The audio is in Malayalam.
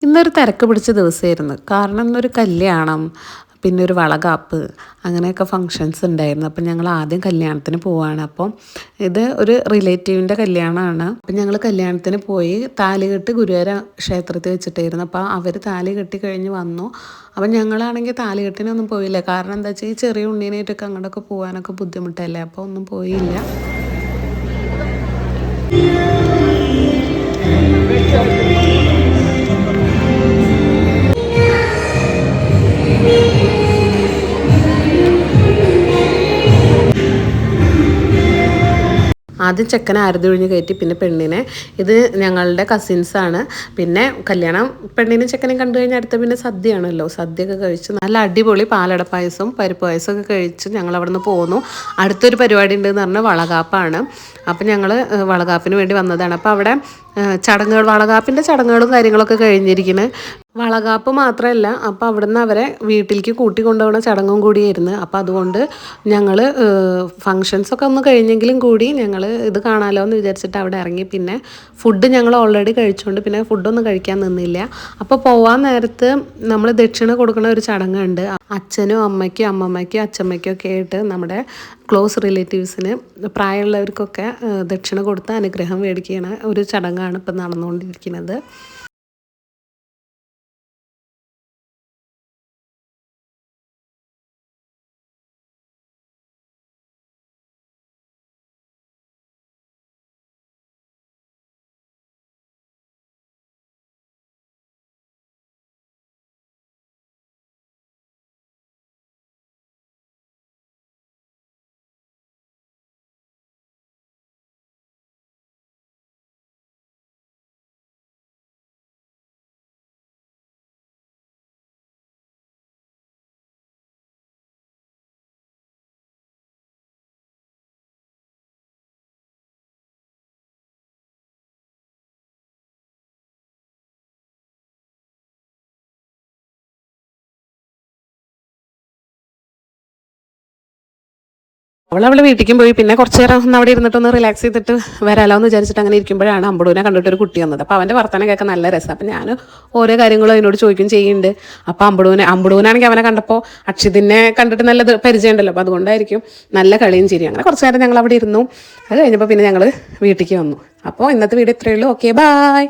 ഇന്നൊരു തിരക്ക് പിടിച്ച ദിവസമായിരുന്നു. കാരണം ഇന്നൊരു കല്യാണം, പിന്നെ ഒരു വളകാപ്പ്, അങ്ങനെയൊക്കെ ഫങ്ഷൻസ് ഉണ്ടായിരുന്നു. അപ്പം ഞങ്ങൾ ആദ്യം കല്യാണത്തിന് പോവാണ്. അപ്പം ഇത് ഒരു റിലേറ്റീവിൻ്റെ കല്യാണമാണ്. അപ്പം ഞങ്ങൾ കല്യാണത്തിന് പോയി. താലികെട്ട് ഗുരുവായൂർ ക്ഷേത്രത്തിൽ വെച്ചിട്ടായിരുന്നു. അപ്പോൾ അവർ താലി കെട്ടി കഴിഞ്ഞ് വന്നു. അപ്പം ഞങ്ങളാണെങ്കിൽ താലികെട്ടിനൊന്നും പോയില്ല. കാരണം എന്താ വെച്ചാൽ ഈ ചെറിയ ഉണ്ണീനായിട്ടൊക്കെ അങ്ങോട്ടൊക്കെ പോകാനൊക്കെ ബുദ്ധിമുട്ടല്ലേ. അപ്പോൾ ഒന്നും പോയില്ല. ആദ്യം ചെക്കനെ ആരതി കയറ്റി, പിന്നെ പെണ്ണിനെ. ഇത് ഞങ്ങളുടെ കസിൻസാണ്. പിന്നെ കല്യാണം പെണ്ണിനും ചെക്കനെയും കണ്ടു കഴിഞ്ഞാൽ അടുത്ത പിന്നെ സദ്യയാണല്ലോ. സദ്യയൊക്കെ കഴിച്ച് നല്ല അടിപൊളി പാലട പായസവും പരിപ്പ് പായസമൊക്കെ കഴിച്ച് ഞങ്ങൾ അവിടെ നിന്ന് പോന്നു. അടുത്തൊരു പരിപാടി ഉണ്ടെന്ന് പറഞ്ഞാൽ വളകാപ്പാണ്. അപ്പം ഞങ്ങൾ വളകാപ്പിന് വേണ്ടി വന്നതാണ്. അപ്പോൾ അവിടെ ചടങ്ങുകൾ, വളകാപ്പിൻ്റെ ചടങ്ങുകളും കാര്യങ്ങളൊക്കെ കഴിഞ്ഞിരിക്കുന്നത്. വളകാപ്പ് മാത്രമല്ല, അപ്പോൾ അവിടുന്ന് അവരെ വീട്ടിലേക്ക് കൂട്ടി കൊണ്ടുപോകുന്ന ചടങ്ങും കൂടിയായിരുന്നു. അപ്പോൾ അതുകൊണ്ട് ഞങ്ങൾ ഫങ്ഷൻസൊക്കെ ഒന്ന് കഴിഞ്ഞെങ്കിലും കൂടി ഞങ്ങൾ ഇത് കാണാമല്ലോ എന്ന് വിചാരിച്ചിട്ട് അവിടെ ഇറങ്ങി. പിന്നെ ഫുഡ് ഞങ്ങൾ ഓൾറെഡി കഴിച്ചുകൊണ്ട് പിന്നെ ഫുഡൊന്നും കഴിക്കാൻ നിന്നില്ല. അപ്പോൾ പോവാൻ നേരത്ത് നമ്മൾ ദക്ഷിണ കൊടുക്കുന്ന ഒരു ചടങ്ങുണ്ട്. അച്ഛനും അമ്മയ്ക്കും അമ്മമ്മയ്ക്കും അച്ഛമ്മയ്ക്കും ഒക്കെ ആയിട്ട് നമ്മുടെ ക്ലോസ് റിലേറ്റീവ്സിന്, പ്രായമുള്ളവർക്കൊക്കെ ദക്ഷിണ കൊടുത്ത് അനുഗ്രഹം മേടിക്കുന്ന ഒരു ചടങ്ങാണ് ഇപ്പം നടന്നുകൊണ്ടിരിക്കുന്നത്. അവളെ വീട്ടിലേക്കും പോയി. പിന്നെ കുറച്ച് നേരം ഒന്ന് അവിടെ ഇരുന്നിട്ടൊന്ന് റിലാക്സ് ചെയ്തിട്ട് വരാമല്ലോ എന്ന് വിചാരിച്ചിട്ട് അങ്ങനെ ഇരിക്കുമ്പോഴാണ് അമ്പടൂനെ കണ്ടിട്ടൊരു കുട്ടി വന്നത്. അപ്പോൾ അവൻ്റെ വർത്തമാനം കേൾക്കാൻ നല്ല രസം. അപ്പം ഞാൻ ഓരോ കാര്യങ്ങളും അതിനോട് ചോദിക്കുകയും ചെയ്യുന്നുണ്ട്. അപ്പോൾ അമ്പടൂനാണെങ്കിൽ അവനെ കണ്ടപ്പോൾ അക്ഷിതിനെ കണ്ടിട്ട് നല്ല പരിചയം ഉണ്ടല്ലോ. അപ്പോൾ അതുകൊണ്ടായിരിക്കും നല്ല കളിയും ചിരിയും. അങ്ങനെ കുറച്ച് നേരം ഞങ്ങൾ അവിടെ ഇരുന്നു. അത് കഴിഞ്ഞപ്പോൾ പിന്നെ ഞങ്ങൾ വീട്ടിലേക്ക് വന്നു. അപ്പോൾ ഇന്നത്തെ വീഡിയോ ഇത്രയേ ഉള്ളൂ. Okay, bye.